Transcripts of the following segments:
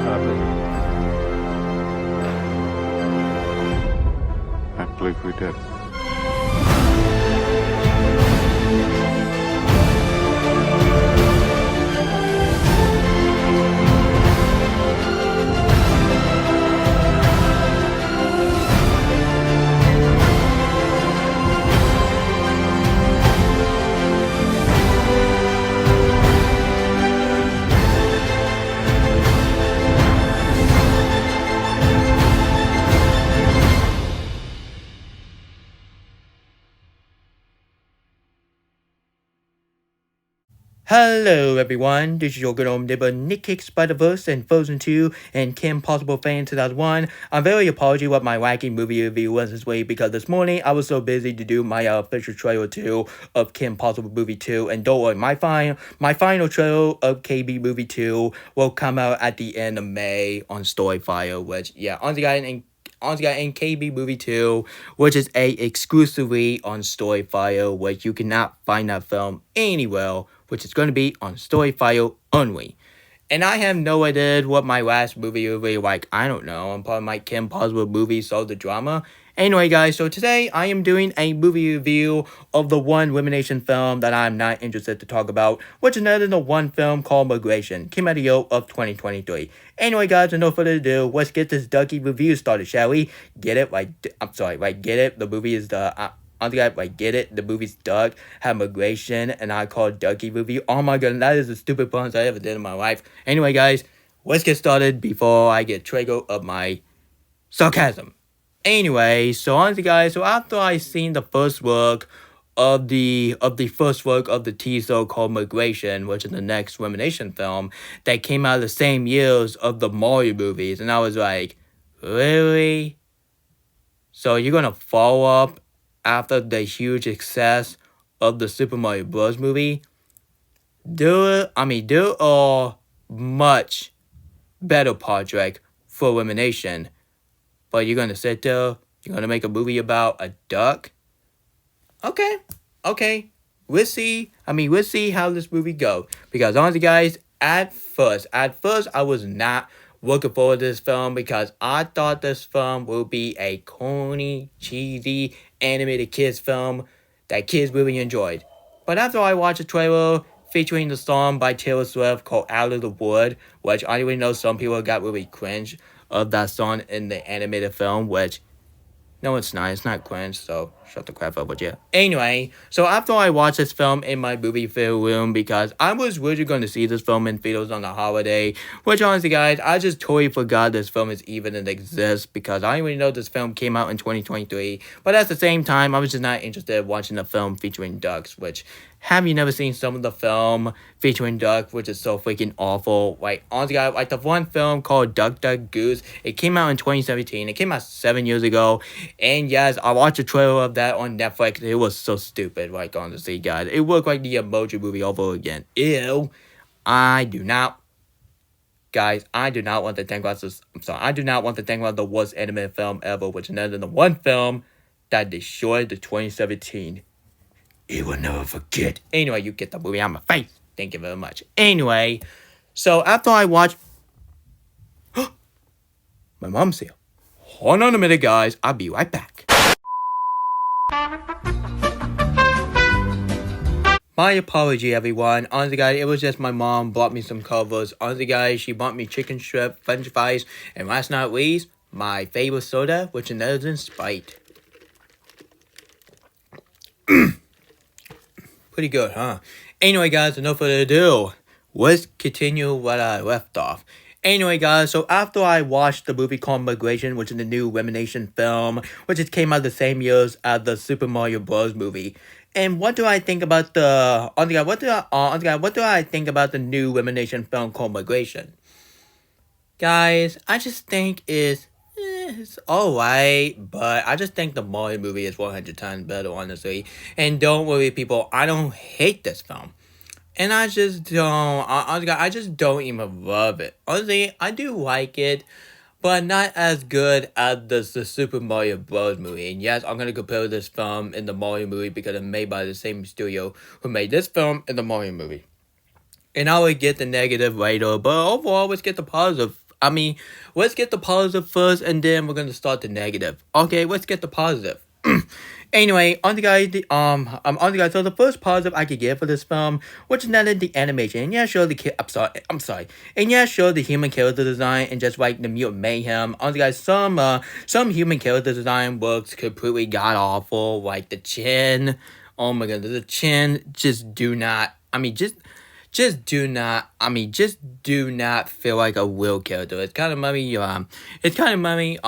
happened? I believe we did. Hello everyone, this is your good old neighbor Nick Kick Spider-Verse and Frozen 2 and Kim Possible Fan 2001. I'm very apology what my wacky movie review was this week because this morning I was so busy to do my official trailer 2 of Kim Possible Movie 2, and don't worry, my final trailer of KB Movie 2 will come out at the end of May on Storyfire, which honestly guys, in KB Movie 2, which is exclusively on Storyfire, which you cannot find that film anywhere, which is going to be on Storyfire only. And I have no idea what my last movie will be like. I don't know. I'm part of my Kim Possible movie, so the drama. Anyway, guys, so today I am doing a movie review of the one elimination film that I'm not interested to talk about, which is another the one film called Migration, came out the year of 2023. Anyway, guys, with no further ado, let's get this Ducky review started, shall we? Get it? Get it? The movie is get it? The movie's Duck, had Migration, and I called Ducky review. Oh my god, that is the stupid puns I ever did in my life. Anyway, guys, let's get started before I get triggered of my sarcasm. Anyway, so honestly, guys, so after I seen the first work of the teaser called Migration, which is the next elimination film that came out the same years of the Mario movies, and I was like, really? So you're gonna follow up after the huge success of the Super Mario Bros. Movie? Do a much better project for elimination. But you're gonna sit there, you're gonna make a movie about a duck? Okay. We'll see how this movie go. Because honestly, guys, at first, I was not looking forward to this film because I thought this film would be a corny, cheesy, animated kids film that kids really enjoyed. But after I watched the trailer featuring the song by Taylor Swift called Out of the Wood, which I already know some people got really cringe of that song in the animated film, which, no, it's not. It's not cringe, so shut the crap up with you. Anyway, so after I watched this film in my movie theater room, because I was really going to see this film in theaters on the holiday, which honestly, guys, I just totally forgot this film is even exists, because I already know this film came out in 2023, but at the same time, I was just not interested in watching a film featuring ducks, which, have you never seen some of the film featuring duck, which is so freaking awful? Like, honestly, guys, like the one film called Duck Duck Goose, it came out in 2017. It came out 7 years ago. And yes, I watched a trailer of that on Netflix. It was so stupid, like, honestly, guys. It looked like the Emoji Movie over again. Ew. I do not want to think about this. I do not want to think about the worst animated film ever, which is another the one film that destroyed the 2017. You will never forget. Anyway, you get the movie out of my face. Thank you very much. Anyway, so after I watched... my mom's here. Hold on a minute, guys. I'll be right back. My apology, everyone. Honestly, guys, it was just my mom bought me some covers. Honestly, guys, she bought me chicken strip, french fries, and last but not least, my favorite soda, which is Nelson Sprite. Pretty good, huh? Anyway, guys, enough further ado. Let's continue what I left off. Anyway, guys, so after I watched the movie called Migration, which is the new elimination film, which just came out the same years as the Super Mario Bros. Movie. And what do I think about what do I think about the new elimination film called Migration? Guys, I just think it's alright, but I just think the Mario movie is 100 times better, honestly. And don't worry, people, I don't hate this film. And I just don't even love it. Honestly, I do like it, but not as good as the Super Mario Bros. Movie. And yes, I'm going to compare this film and the Mario movie because it's made by the same studio who made this film and the Mario movie. And I would get the negative later, but overall, let's get the positive let's get the positive first, and then we're gonna start the negative. Okay, let's get the positive. Anyway, on the guy, on the guy. So the first positive I could give for this film, which is not in the animation. And yeah, sure, I'm sorry. And yeah, sure, the human character design and just like the mutant mayhem. On the guys, some human character design works completely god awful. Like the chin. Oh my god, the chin just do not. Just do not feel like a real character. It's kind of it's kind of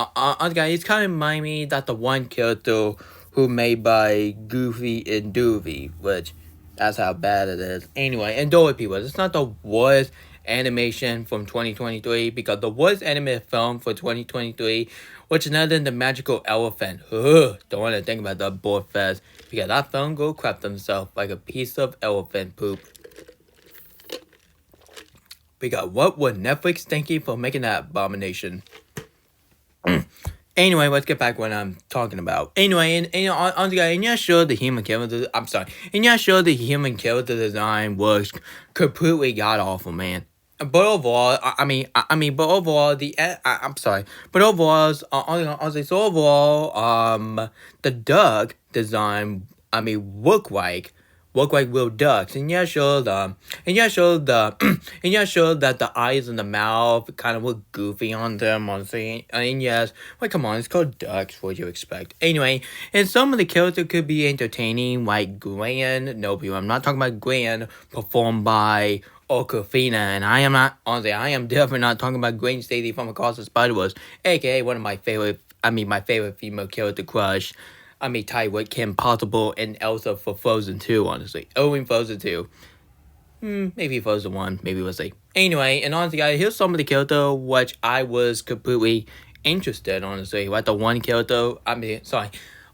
it's kind of mummy that the one character who made by Goofy and Doofy, which that's how bad it is. Anyway, and don't people, it's not the worst animation from 2023 because the worst animated film for 2023, which is none than the Magical Elephant. Ugh, don't want to think about the board fest because that film go crap themselves like a piece of elephant poop. Because what would Netflix thank you for making that abomination? Anyway, let's get back what I'm talking about. Anyway, and on the guy, and yeah, sure, the human character. I'm sorry, and yeah, sure, the human character design was completely god awful, man. But overall, but overall, I'm sorry, but overall, so overall, the duck design, look like real ducks. And yeah, sure and yeah, sure that the eyes and the mouth kind of look goofy on them, honestly. And yes, like come on, it's called ducks. What do you expect? Anyway, and some of the characters could be entertaining, like Gwen. No, people, I'm not talking about Gwen, performed by Awkwafina, and I am definitely not talking about Gwen Stacy from Across the Spider-Verse, aka one of my favorite female character crush. Tied with Kim Possible and Elsa for Frozen 2, honestly. Oh, in Frozen 2. Maybe Frozen 1, maybe we'll see. Anyway, and honestly, guys, here's some of the character which I was completely interested, honestly. Like the one character, honestly,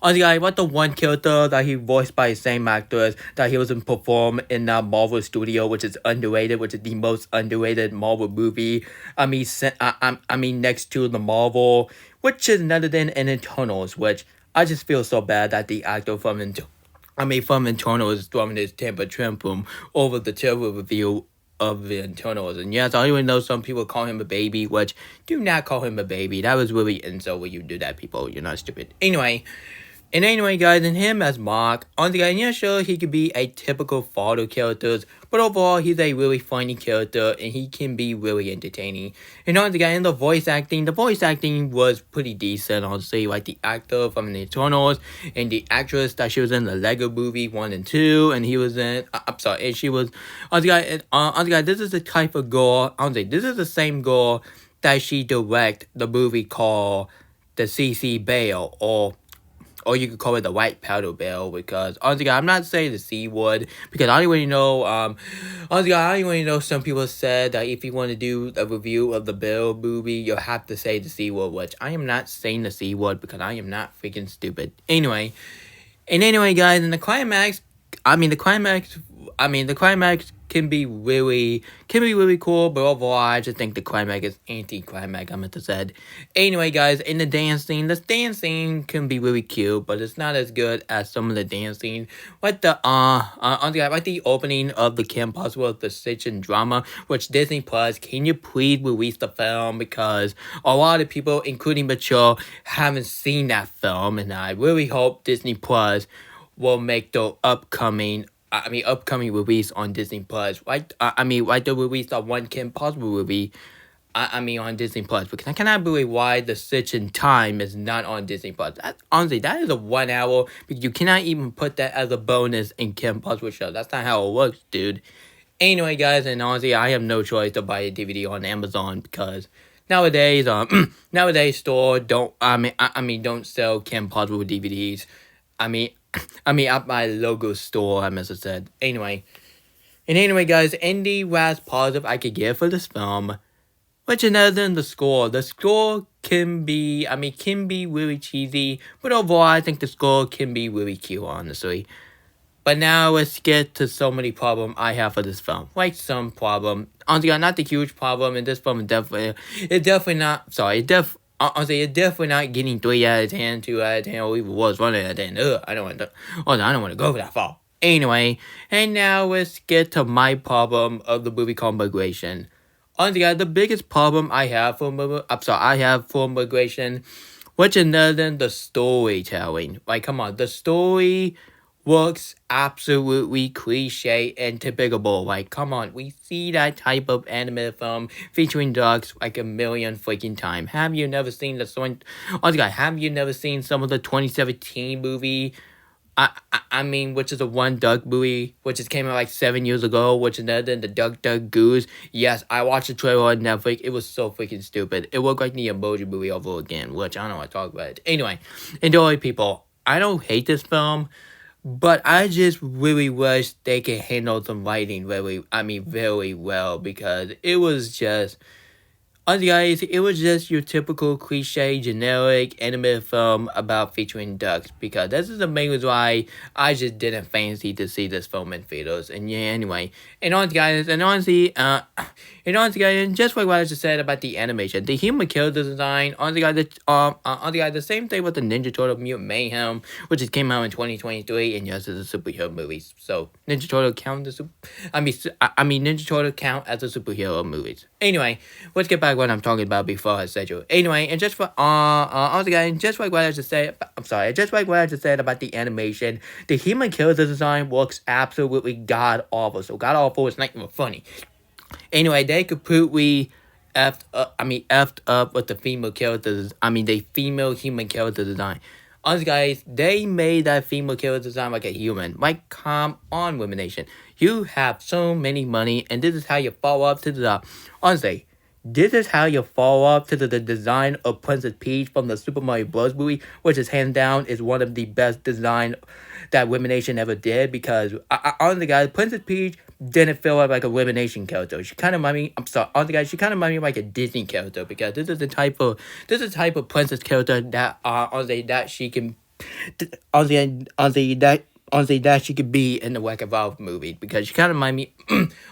guys, like the one character that he voiced by the same actors that he was in perform in the Marvel Studio, which is underrated, which is the most underrated Marvel movie. Next to the Marvel, which is none other than in Eternals, which I just feel so bad that the actor from Eternals is throwing his temper tantrum over the terrible review of the Eternals. And yes, I even know some people call him a baby, which do not call him a baby. That was really insult when you do that, people. You're not stupid. Anyway, guys, and him as Mark, on the guy, yeah, sure, he could be a typical father character, but overall, he's a really funny character, and he can be really entertaining. And on the guy, in the voice acting was pretty decent, honestly, like the actor from the Eternals, and the actress that she was in the Lego Movie 1 and 2, and he was in, and she was, on the guy, this is the type of girl, this is the same girl that she direct the movie called The CC Bale, or you could call it the white powder bell, because honestly, I'm not saying the C word, because I don't really know, some people said that if you want to do a review of the Bell movie, you'll have to say the C word, which I am not saying the C word, because I am not freaking stupid. Anyway, guys, in the climax, the climax can be really cool, but overall, I just think the climax is anti-climax, I meant to say. Anyway, guys, in the dance scene can be really cute, but it's not as good as some of the dance scenes. Like the opening of the Kim Possible, the Stitch drama, which Disney Plus, can you please release the film, because a lot of people, including Mature, haven't seen that film, and I really hope Disney Plus will make the upcoming release on Disney Plus. Like the release of one Kim Possible movie. On Disney Plus, because I cannot believe why The Stitch in Time is not on Disney Plus. Honestly, that is a 1 hour, because you cannot even put that as a bonus in Kim Possible show. That's not how it works, dude. Anyway, guys, and honestly, I have no choice to buy a DVD on Amazon, because nowadays, store don't sell Kim Possible DVDs. At my logo store, I must have said. Anyway, guys, and the last positive I could give for this film, which is other than the score. The score can be really cheesy, but overall, I think the score can be really cute, honestly. But now let's get to so many problems I have for this film. Like some problem, honestly, not the huge problem, and this film is definitely not getting 3 out of 10, 2 out of 10, or even was 1 out of 10. I don't want to go for that far. Anyway, and now let's get to my problem of the movie called Migration. Honestly, guys, the biggest problem I have for I have for migration, which is other than the storytelling. Like, come on, the story works absolutely cliche and typical. Like, come on, we see that type of animated film featuring dogs like a million freaking times. Have you never seen the one? Honestly, guys, have you never seen some of the 2017 movie? I mean, which is a one Duck movie, which just came out like 7 years ago, which is another than the Duck Goose. Yes, I watched the trailer on Netflix. It was so freaking stupid. It looked like the Emoji Movie over again, which I don't know what to talk about. Anyway, enjoy, people. I don't hate this film, but I just really wish they could handle some lighting very well, because it was just honestly, guys, it was just your typical cliche, generic animated film about featuring ducks. Because this is the main reason why I just didn't fancy to see this film in theaters. And yeah, anyway, and honestly, guys, just like what I just said about the animation, the human character design, honestly, guys, the same thing with the Ninja Turtle Mutant Mayhem, which just came out in 2023, and yes, it's a superhero movie. So Ninja Turtle count as Ninja Turtle count as a superhero movies. Anyway, let's get back what I'm talking about before I said you. Anyway, and just for also guys, just like what I just said, just like what I just said about the animation, the human character design works absolutely god awful. So god awful is not even funny. Anyway, they completely effed up with the female characters. The female human character design. Honestly, guys, they made that female character design like a human. Like, come on, Women Nation. You have so many money, and this is how you follow up to the. Honestly, this is how you follow up to the design of Princess Peach from the Super Mario Bros. Movie, which is hands down is one of the best design that Women Nation ever did. Because honestly, guys, Princess Peach didn't feel like a Women Nation character. She kind of remind me. I'm sorry, honestly, guys, she kind of remind me like a Disney character, because this is the type of princess character that honestly that she can honestly that she could be in the Wreck-It Ralph movie, because she kind of remind me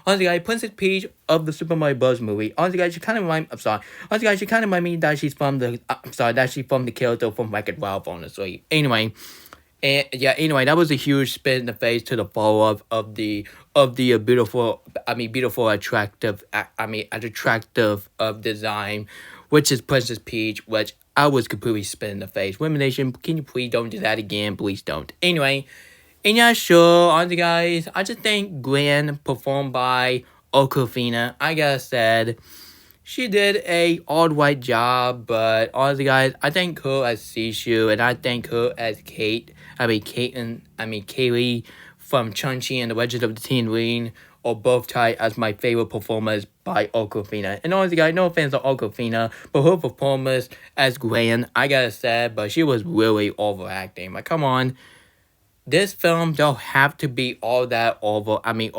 honestly guys, Princess Peach of the Super Mario Bros. Movie. Honestly guys, she kind of remind honestly guys, she kind of remind me that she's from the that she's from the character from Wreck-It Ralph, honestly. Anyway, and yeah, anyway, that was a huge spin in the face to the follow up of the beautiful, attractive, attractive of design, which is Princess Peach, which I was completely spin in the face. Women Nation, can you please don't do that again? Please don't. Anyway, and yeah, sure, honestly, guys, I just think Gwen, performed by Awkwafina, I gotta said, she did a all-right job, but honestly, guys, I think her as Sishu, and I think her as Kaylee from Chun-Chi and the Legend of the Teen Ring are both tied as my favorite performers by Awkwafina. And honestly, guys, no offense to Awkwafina, but her performance as Gwen, I gotta say, but she was really overacting. Like, come on. This film don't have to be all that over the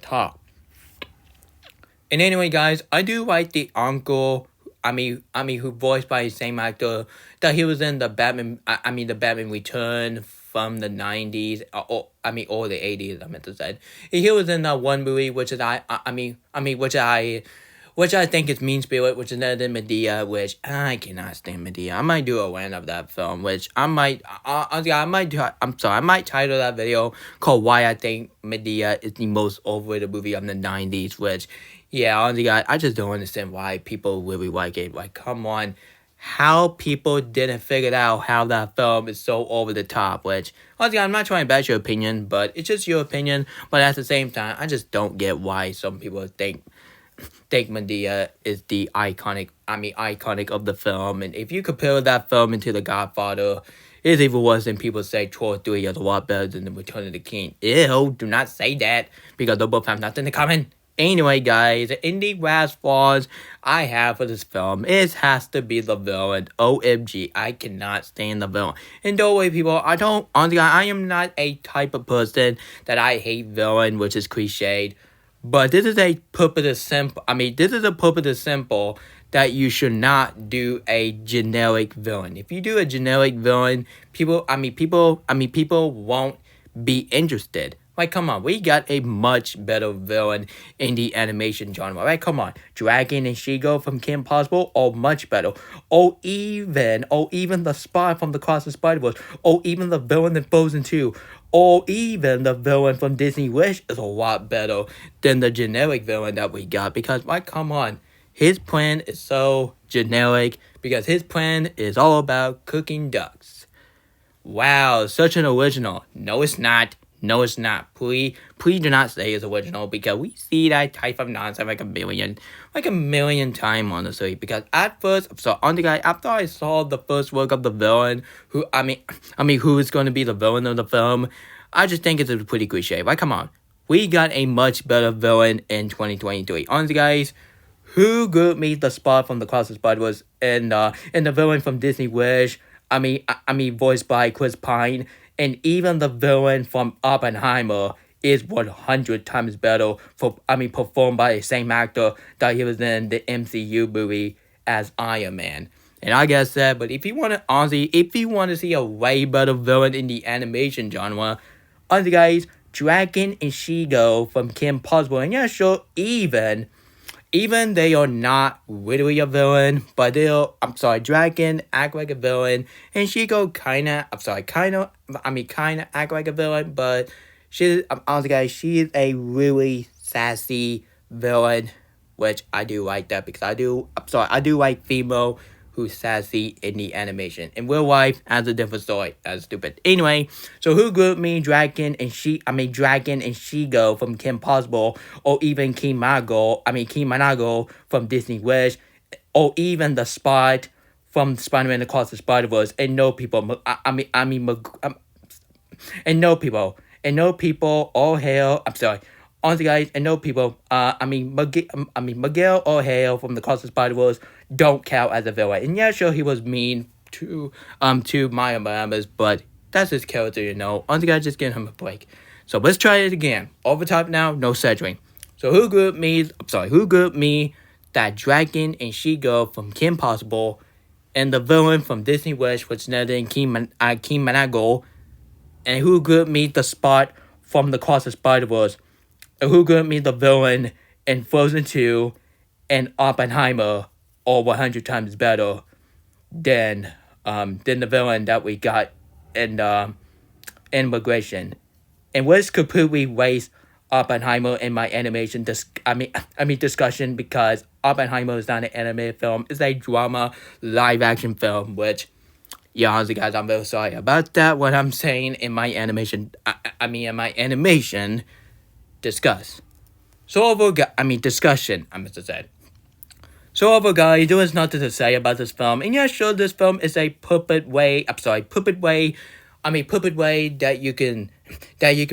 top. And anyway, guys, I do like the uncle. Who voiced by the same actor that he was in the Batman. The Batman Return from the 90s. Or the 80s. I meant to say. He was in that one movie, which is which I think is Mean Spirit, which is another than Medea, which I cannot stand Medea. I might do a rant of that film, which I might title that video called Why I Think Medea is the Most Overrated Movie of the 90s, which, yeah, honestly, guys, I just don't understand why people really like it. Like, come on. How people didn't figure out how that film is so over the top, which, honestly, I'm not trying to bash your opinion, but it's just your opinion. But at the same time, I just don't get why some people think Medea is the iconic of the film. And if you compare that film into The Godfather, it's even worse than people say Troll 3 is a lot better than The Return of the King. Ew, do not say that, because they both have nothing in common. Anyway, guys, in the last flaws I have for this film, it has to be the villain. OMG, I cannot stand the villain. And don't worry, people, I am not a type of person that I hate villain, which is cliched. But this is a purpose simple. This is a purpose simple that you should not do a generic villain. If you do a generic villain, people won't be interested. Like, come on, we got a much better villain in the animation genre. Right, come on, Dragon and Shigo from Kim Possible are much better. Or even the Spy from the Cross of Spider-Verse. Or even the villain in Frozen 2. or even the villain from Disney Wish is a lot better than the generic villain that we got. Because, like, come on, his plan is so generic because his plan is all about cooking ducks. Wow, such an original. No, it's not. No, it's not. Please do not say it's original because we see that type of nonsense like a million times, honestly. Because at first, so on the guy, after I saw the first work of the villain, who is going to be the villain of the film, I just think it's a pretty cliche. Like, come on, we got a much better villain in 2023. Honestly, guys, who could meet the spot from the Cross of Spider-Verse and the villain from Disney Wish? Voiced by Chris Pine, and even the villain from Oppenheimer is 100 times better performed by the same actor that he was in the MCU movie as Iron Man. And I guess that, but if you want to see a way better villain in the animation genre, honestly guys, Dragon and She-Go from Kim Possible, and yeah, sure, even they are not really a villain, but Dragon act like a villain, and She-Go kinda act like a villain, but honestly guys, she is a really sassy villain, which I do like that because I do like female who's sassy in the animation. In real life, as a different story. That's stupid. Anyway, so who grouped me Dragon and She-Go from Kim Possible, or even King Manago from Disney Wish, or even the Spot from Spider-Man Across the Spider-Verse, and no people, and no people, all hail, honestly guys, and no people, Miguel O'Hale from the Cross of Spider-Verse don't count as a villain. And yeah, sure, he was mean to Maya Barabbas, but that's his character, you know. Honestly guys, just give him a break. So let's try it again. Over top now, no centering. So who grouped me that Dragon and She-Go from Kim Possible, and the villain from Disney Wish, which is King Manago, and who grouped me the Spot from the Cross of Spider-Verse, and who could meet the villain in Frozen 2 and Oppenheimer, or 100 times better than the villain that we got in Migration. And let's completely waste Oppenheimer in my animation discussion, because Oppenheimer is not an animated film. It's a drama live action film, which, yeah, honestly guys, I'm very sorry about that. What I'm saying in my animation discuss. Discussion, I must have said. So overall, guys, there is nothing to say about this film. And yeah, sure, this film is a puppet way that you can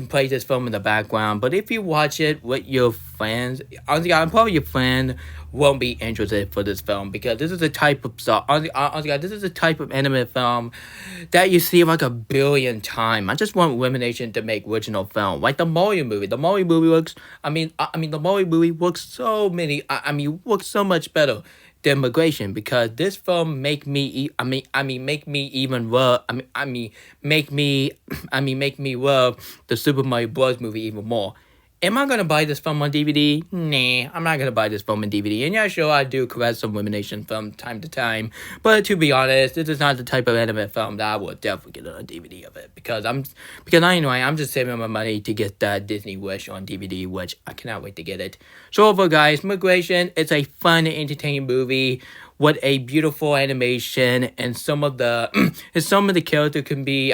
play this film in the background. But if you watch it with your friends, honestly, probably your friend won't be interested for this film, because this is a type of this is a type of animated film that you see like a billion times. I just want Illumination to make original film, like the Mario movie. The Mario movie works. The Mario movie works works so much better than Migration, because this film make me love the Super Mario Bros. Movie even more. Am I gonna buy this film on DVD? Nah, I'm not gonna buy this film on DVD. And yeah, sure, I do correct some Illumination from time to time, but to be honest, this is not the type of anime film that I would definitely get on a DVD of it, because I'm just saving my money to get that Disney Wish on DVD, which I cannot wait to get it. So overall, guys, Migration, it's a fun and entertaining movie with a beautiful animation, and some of the character can be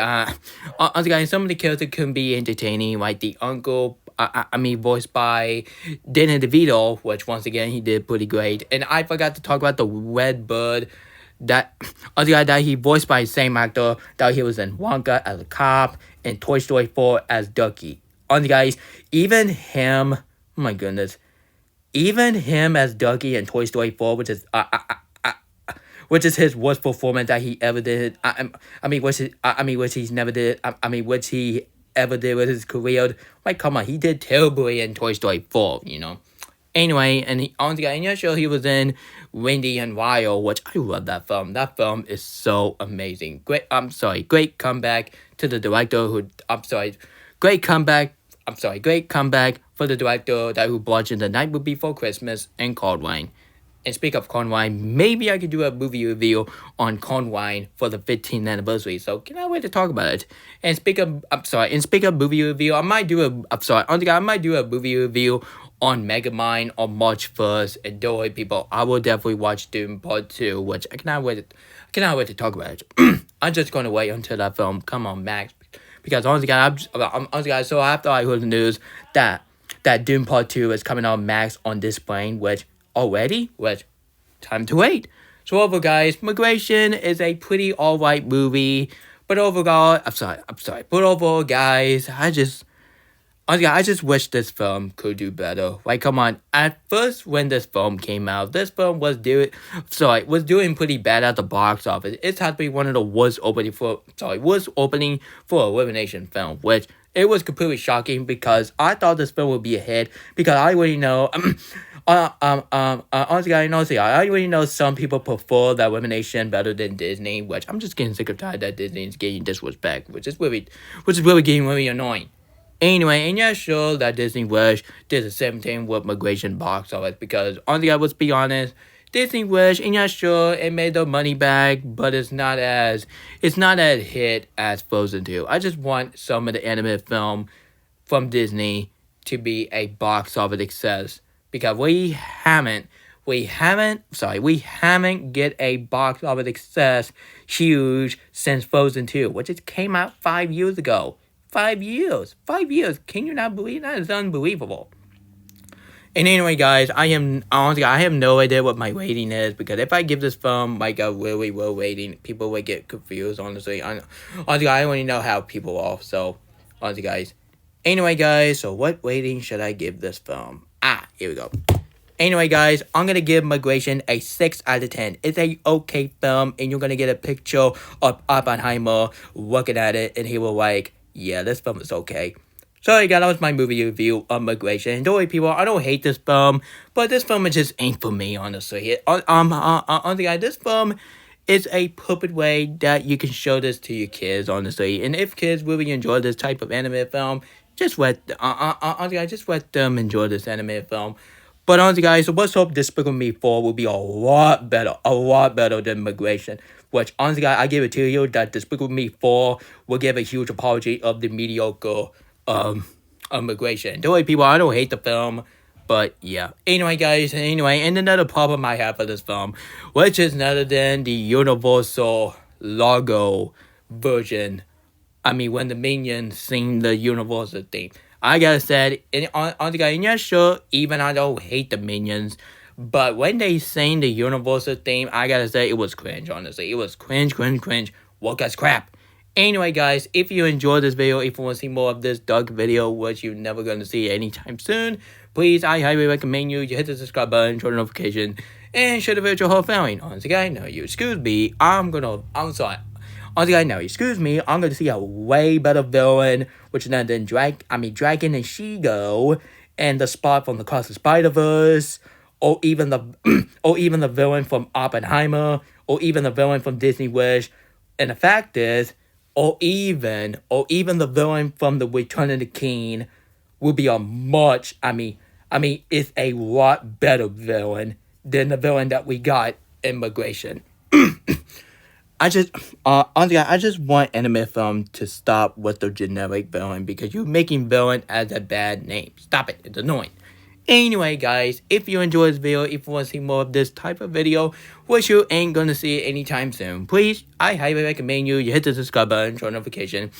entertaining, like the uncle, voiced by Danny DeVito, which once again he did pretty great. And I forgot to talk about the Red Bird, that he voiced by the same actor that he was in Wonka as a cop and Toy Story 4 as Ducky. Guys, even him, oh my goodness, even him as Ducky in Toy Story 4, which is his worst performance that he ever did. Which he ever did with his career. Like, come on, he did terribly in Toy Story 4, you know. Anyway, and he was in Wendy and Wild, which I love that film. That film is so amazing. Great comeback to the director great comeback for the director who brought in The Night Before Christmas and Called Wayne. And speak of corn wine, maybe I could do a movie review on corn wine for the 15th anniversary. So cannot wait to talk about it. And speak of movie review, I might do I might do a movie review on Megamind on March 1st. And don't worry, people, I will definitely watch Doom Part 2, which I cannot wait to talk about it. I'm just going to wait until that film come on Max. Because honestly, guys, so after I heard the news that Doom Part 2 is coming on Max on this plane, which time to wait. So overall, guys, Migration is a pretty alright movie, but overall, but overall, guys, I just wish this film could do better. Like, come on. At first, when this film came out, this film was doing pretty bad at the box office. It's had to be one of the worst opening for Elimination film, which it was completely shocking because I thought this film would be a hit because I already know. Honestly, I already know some people prefer the Elimination better than Disney, which I'm just getting sick of tired that Disney is getting disrespect, which is really getting really annoying. Anyway, and yeah, sure that Disney Wish did the same thing with Migration box office because honestly, let's be honest, Disney Wish, and yeah, sure, it made the money back, but it's not as hit as Frozen 2. I just want some of the animated film from Disney to be a box office success because we haven't get a box office success huge since Frozen 2, which it came out 5 years ago. 5 years. 5 years. Can you not believe that? It's unbelievable. And anyway, guys, I have no idea what my rating is because if I give this film like a really low rating, people would get confused. Honestly, I don't really know how people are. So, honestly, guys. Anyway, guys, so what rating should I give this film? Here we go. Anyway, guys, I'm gonna give Migration a 6 out of 10. It's a okay film, and you're gonna get a picture of Oppenheimer looking at it, and he will like, yeah, this film is okay. Sorry, guys, that was my movie review of Migration. Don't worry, people, I don't hate this film, but this film just ain't for me, honestly. Honestly, guys, this film is a perfect way that you can show this to your kids, honestly. And if kids really enjoy this type of anime film, just let them enjoy this anime film. But honestly, guys, so let's hope Despicable Me 4 will be a lot better than Migration. Which, honestly, guys, I give it to you that Despicable Me 4 will give a huge apology of the mediocre Migration. Don't worry, people, I don't hate the film, but yeah. Anyway, guys, and another problem I have for this film, which is none other than the Universal logo version. I mean, when the minions sing the Universal theme. I gotta say, and yeah, sure, even I don't hate the minions, but when they sang the Universal theme, I gotta say, it was cringe, honestly. It was cringe. Woke as crap. Anyway, guys, if you enjoyed this video, if you want to see more of this dark video, which you're never gonna see anytime soon, please, I highly recommend you hit the subscribe button, turn the notification, and share the video with your whole family. Honestly, guys, no, you excuse me, I'm sorry. Honestly, guys, no, excuse me, I'm gonna see a way better villain, which is none than Dragon and She-Go, and the Spot from the Cross the Spider-Verse, or even the villain from Oppenheimer, or even the villain from Disney Wish. And the fact is, or even the villain from The Return of the King will be it's a lot better villain than the villain that we got in Migration. Honestly, I just want anime film to stop with the generic villain because you're making villain as a bad name. Stop it. It's annoying. Anyway, guys, if you enjoyed this video, if you want to see more of this type of video, which you ain't gonna see it anytime soon, please, I highly recommend you hit the subscribe button, turn notification,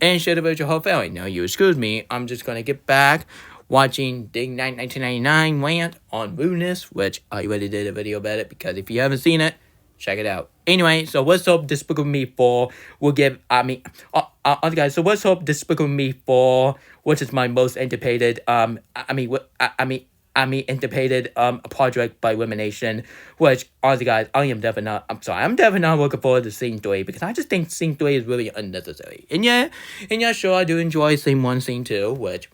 and share the video with your whole family. Now, you excuse me, I'm just gonna get back watching Dig Night 1999 rant on Rudeness, which I already did a video about it, because if you haven't seen it, check it out. Anyway, so let's hope Despicable Me 4 will give, guys, so let's hope Despicable Me 4, which is my most anticipated, anticipated project by Elimination, which, honestly, guys, I'm definitely not looking forward to Scene 3, because I just think Scene 3 is really unnecessary. And yeah, sure, I do enjoy Scene 1, Scene 2, which,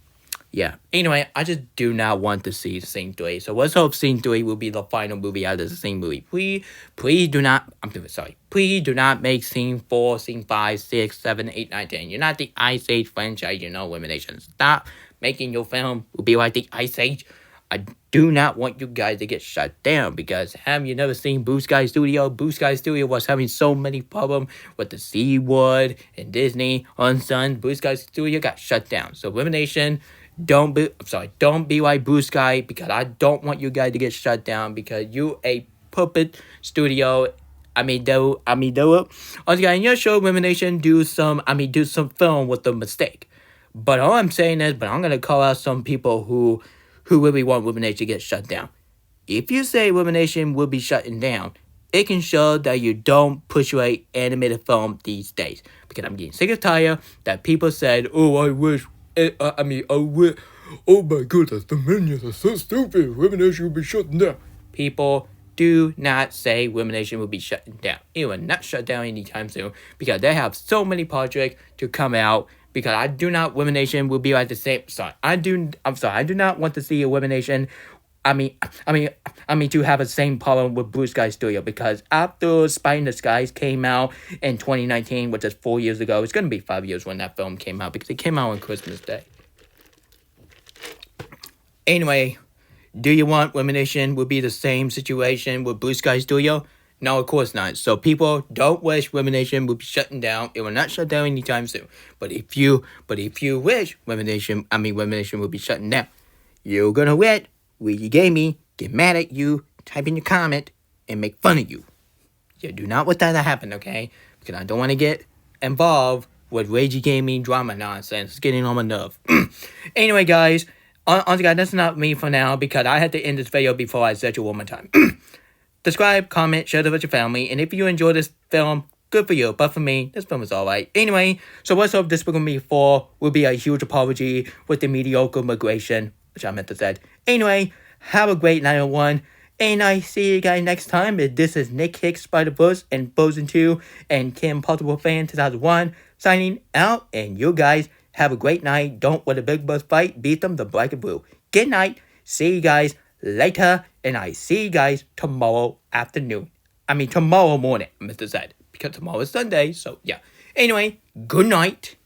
yeah. Anyway, I just do not want to see Scene 3. So let's hope Scene 3 will be the final movie out of the same movie. Please do not make Scene 4, Scene 5, 6, 7, 8, 9, 10. You're not the Ice Age franchise, Elimination. Stop making your film will be like the Ice Age. I do not want you guys to get shut down because have you never seen Blue Sky Studio? Blue Sky Studio was having so many problems with the SeaWorld and Disney on Sun. Blue Sky Studio got shut down. So Illumination, don't be like Blue Sky because I don't want you guys to get shut down because you a puppet studio. Once again, in your show, Illumination do some film with a mistake. But all I'm saying is, I'm gonna call out some people who really want Illumination to get shut down. If you say Illumination will be shutting down, it can show that you don't push away animated film these days. Because I'm getting sick and tired that people said, oh, I wish, oh my goodness, the Minions are so stupid, Illumination will be shutting down. People, do not say Illumination will be shutting down. It will not shut down anytime soon because they have so many projects to come out. Because I do not Illumination will be like the same. I do not want to see Illumination. To have the same problem with Blue Sky Studio because after Spy in the Skies came out in 2019, which is 4 years ago, it's gonna be 5 years when that film came out because it came out on Christmas Day. Anyway, do you want Illumination will be the same situation with Blue Sky Studio? No, of course not. So people don't wish Illumination will be shutting down. It will not shut down anytime soon. But if you wish Illumination will be shutting down, you're gonna let Luigi Gaming get mad at you, type in your comment, and make fun of you. You do not want that to happen, okay? Because I don't want to get involved with Luigi Gaming drama nonsense. It's getting on my nerve. Anyway, guys, honestly, guys, that's not me for now because I had to end this video before I said you one more time. Subscribe, comment, share this with your family, and if you enjoy this film, good for you. But for me, this film is alright. Anyway, so what's up Despicable Me 4 will be a huge apology with the mediocre migration, which I meant to say. Anyway, have a great night, everyone. And I see you guys next time. This is Nick Hicks, Spider-Verse, and Frozen 2, and Kim Possible Fan 2001, signing out. And you guys have a great night. Don't let a big bus fight beat them the black and blue. Good night. See you guys later. And I see you guys tomorrow afternoon. Tomorrow morning, Mr. Z. Because tomorrow is Sunday, so yeah. Anyway, good night.